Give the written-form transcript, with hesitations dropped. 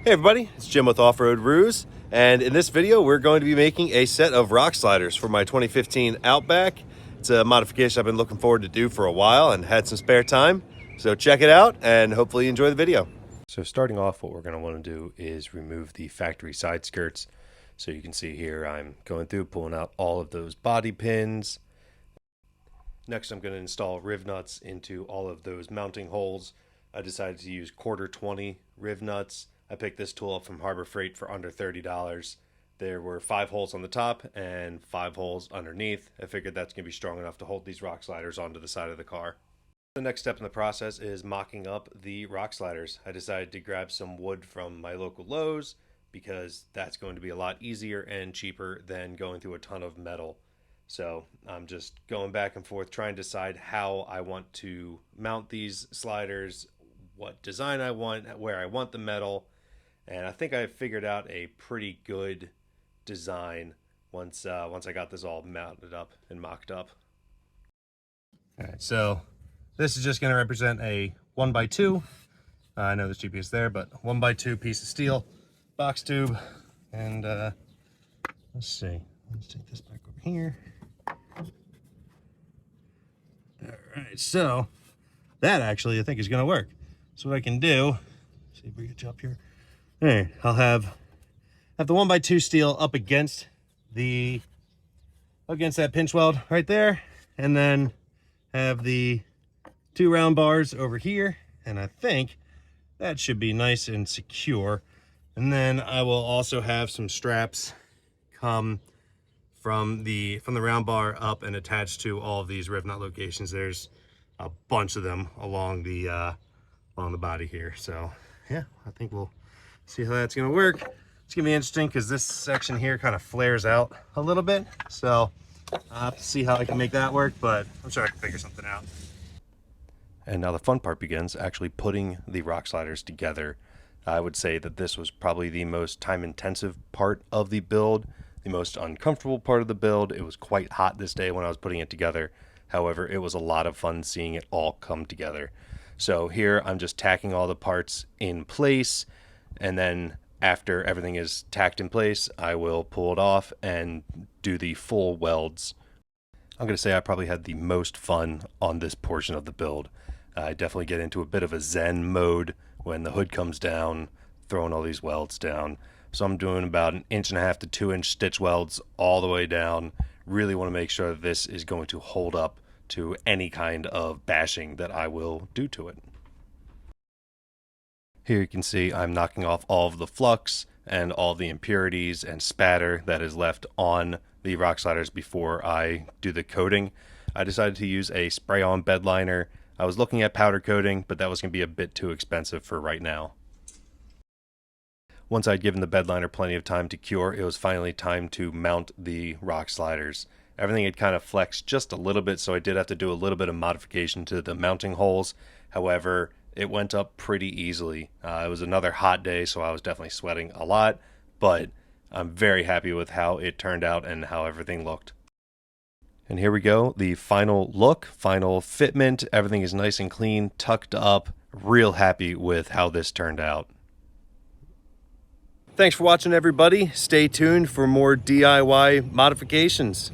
Hey everybody, it's Jim with Off-Road Ruse, and in this video we're going to be making a set of rock sliders for my 2015 Outback. It's a modification I've been looking forward to do for a while and had some spare time. So check it out and hopefully you enjoy the video. So starting off, what we're going to want to do is remove the factory side skirts. So you can see here I'm going through, pulling out all of those body pins. Next I'm going to install rivnuts into all of those mounting holes. I decided to use 1/4-20 rivnuts. I picked this tool up from Harbor Freight for under $30. There were 5 holes on the top and 5 holes underneath. I figured that's going to be strong enough to hold these rock sliders onto the side of the car. The next step in the process is mocking up the rock sliders. I decided to grab some wood from my local Lowe's because that's going to be a lot easier and cheaper than going through a ton of metal. So I'm just going back and forth trying to decide how I want to mount these sliders, what design I want, where I want the metal. And I think I figured out a pretty good design once I got this all mounted up and mocked up. All right, so this is just going to represent a 1x2. I know there's GPS there, but 1x2 piece of steel, box tube, and let's see. Let's take this back over here. All right, so that actually I think is going to work. So what I can do, see if we get you up here. All right, I'll have the 1x2 steel up against that pinch weld right there, and then have the 2 round bars over here, and I think that should be nice and secure. And then I will also have some straps come from the round bar up and attached to all of these rivnut locations. There's a bunch of them along the body here. So yeah, I think we'll see how that's gonna work. It's gonna be interesting because this section here kind of flares out a little bit. So I'll have to see how I can make that work, but I'm sure I can figure something out. And now the fun part begins, actually putting the rock sliders together. I would say that this was probably the most time-intensive part of the build, the most uncomfortable part of the build. It was quite hot this day when I was putting it together. However, it was a lot of fun seeing it all come together. So here I'm just tacking all the parts in place, and then after everything is tacked in place, I will pull it off and do the full welds. I'm going to say I probably had the most fun on this portion of the build. I definitely get into a bit of a zen mode when the hood comes down, throwing all these welds down. So I'm doing about 1.5 to 2 inch stitch welds all the way down. Really want to make sure that this is going to hold up to any kind of bashing that I will do to it. Here you can see I'm knocking off all of the flux and all the impurities and spatter that is left on the rock sliders before I do the coating. I decided to use a spray-on bed liner. I was looking at powder coating, but that was going to be a bit too expensive for right now. Once I'd given the bed liner plenty of time to cure, it was finally time to mount the rock sliders. Everything had kind of flexed just a little bit, so I did have to do a little bit of modification to the mounting holes. However, it went up pretty easily. It was another hot day, so I was definitely sweating a lot, but I'm very happy with how it turned out and how everything looked. And here we go, the final look, final fitment. Everything is nice and clean, tucked up. Real happy with how this turned out. Thanks for watching, everybody. Stay tuned for more DIY modifications.